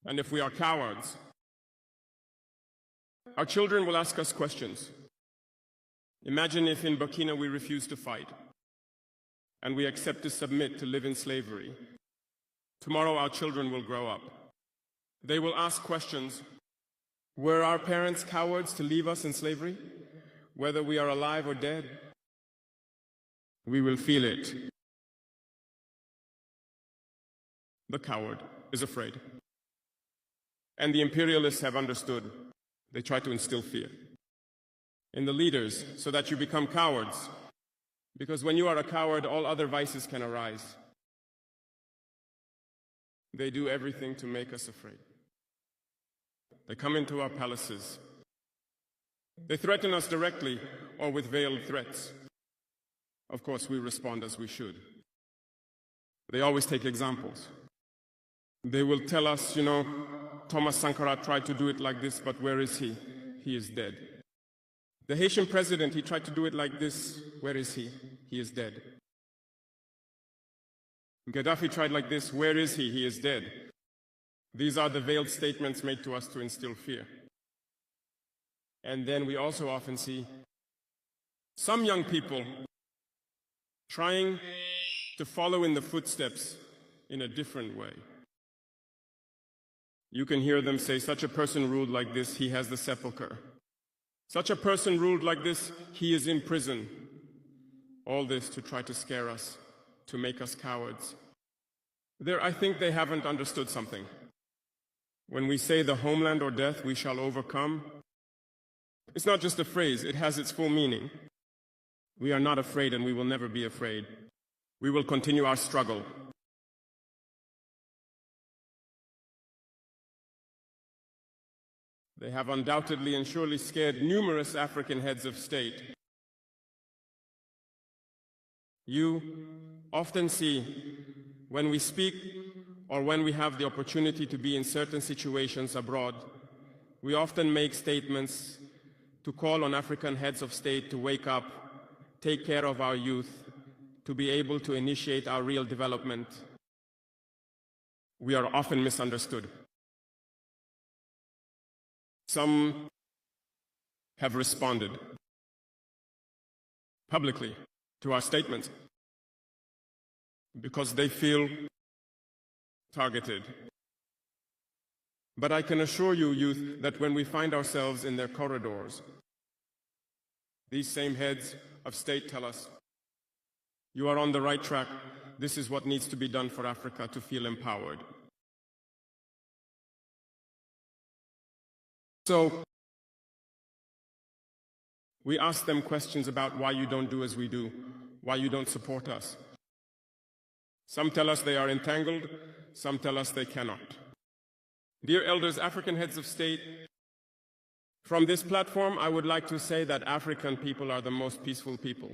And if we are cowards, our children will ask us questions. Imagine if in Burkina we refuse to fight and we accept to submit to live in slavery. Tomorrow our children will grow up. They will ask questions. Were our parents cowards to leave us in slavery? Whether we are alive or dead, we will feel it. The coward is afraid. And the imperialists have understood. They try to instill fear in the leaders so that you become cowards. Because when you are a coward, all other vices can arise. They do everything to make us afraid. They come into our palaces. They threaten us directly or with veiled threats. Of course, we respond as we should. They always take examples. They will tell us, Thomas Sankara tried to do it like this, but where is he? He is dead. The Haitian president, he tried to do it like this. Where is he? He is dead. Gaddafi tried like this. Where is he? He is dead. These are the veiled statements made to us to instill fear. And then we also often see some young people trying to follow in the footsteps in a different way. You can hear them say, such a person ruled like this, he has the sepulchre. Such a person ruled like this, he is in prison. All this to try to scare us, to make us cowards. I think they haven't understood something. When we say the homeland or death, we shall overcome, it's not just a phrase, it has its full meaning. We are not afraid and we will never be afraid. We will continue our struggle. They have undoubtedly and surely scared numerous African heads of state. You often see when we speak or when we have the opportunity to be in certain situations abroad, we often make statements to call on African heads of state to wake up, take care of our youth, to be able to initiate our real development. We are often misunderstood. Some have responded publicly to our statements because they feel targeted. But I can assure you, youth, that when we find ourselves in their corridors, these same heads of state tell us, you are on the right track. This is what needs to be done for Africa to feel empowered. So, we ask them questions about why you don't do as we do, why you don't support us. Some tell us they are entangled, some tell us they cannot. Dear elders, African heads of state, from this platform, I would like to say that African people are the most peaceful people.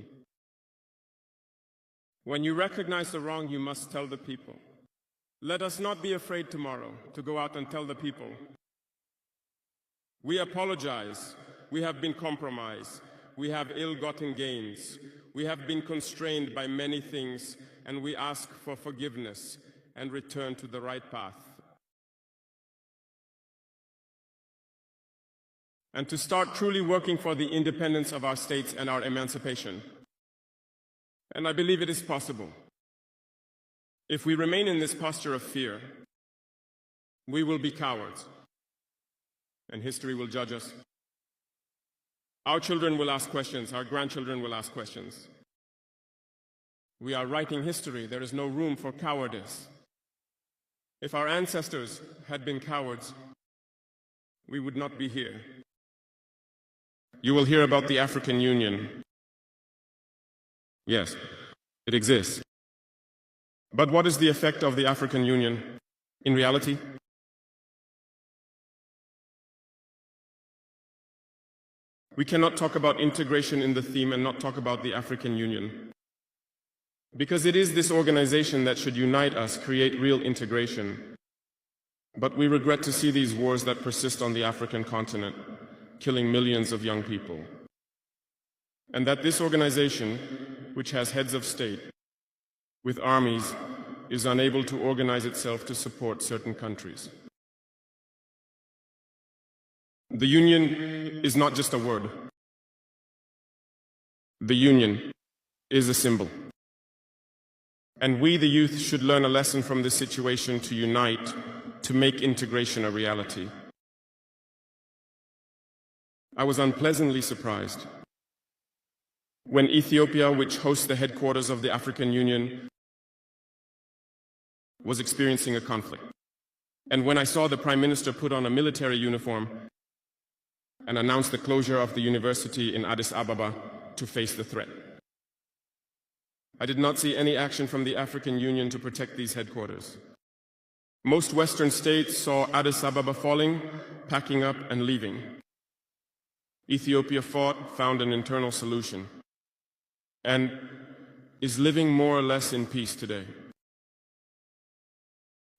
When you recognize the wrong, you must tell the people. Let us not be afraid tomorrow to go out and tell the people. We apologize. We have been compromised. We have ill-gotten gains. We have been constrained by many things, and we ask for forgiveness and return to the right path. And to start truly working for the independence of our states and our emancipation. And I believe it is possible. If we remain in this posture of fear, we will be cowards. And history will judge us. Our children will ask questions. Our grandchildren will ask questions. We are writing history. There is no room for cowardice. If our ancestors had been cowards, we would not be here. You will hear about the African Union. Yes, it exists. But what is the effect of the African Union in reality? We cannot talk about integration in the theme and not talk about the African Union. Because it is this organization that should unite us, create real integration. But we regret to see these wars that persist on the African continent, killing millions of young people. And that this organization, which has heads of state, with armies, is unable to organize itself to support certain countries. The union is not just a word. The union is a symbol. And we, the youth, should learn a lesson from this situation to unite, to make integration a reality. I was unpleasantly surprised when Ethiopia, which hosts the headquarters of the African Union, was experiencing a conflict. And when I saw the Prime Minister put on a military uniform and announce the closure of the university in Addis Ababa to face the threat. I did not see any action from the African Union to protect these headquarters. Most Western states saw Addis Ababa falling, packing up and leaving. Ethiopia fought, found an internal solution, and is living more or less in peace today.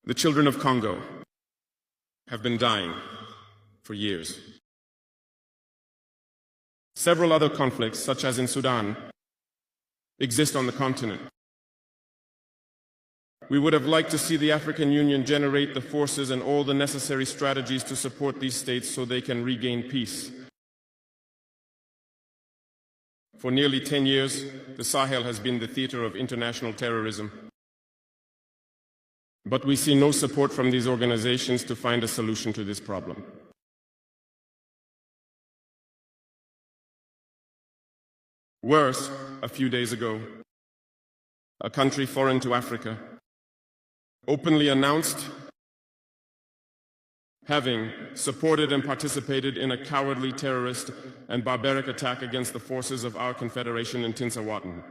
The children of Congo have been dying for years. Several other conflicts, such as in Sudan, exist on the continent. We would have liked to see the African Union generate the forces and all the necessary strategies to support these states so they can regain peace. For nearly 10 years, the Sahel has been the theater of international terrorism. But we see no support from these organizations to find a solution to this problem. Worse, a few days ago, a country foreign to Africa openly announced having supported and participated in a cowardly terrorist and barbaric attack against the forces of our confederation in Tinsawatten.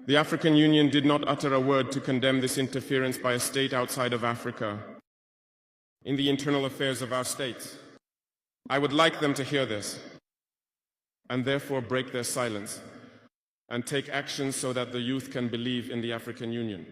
The African Union did not utter a word to condemn this interference by a state outside of Africa in the internal affairs of our states. I would like them to hear this and therefore break their silence and take action so that the youth can believe in the African Union.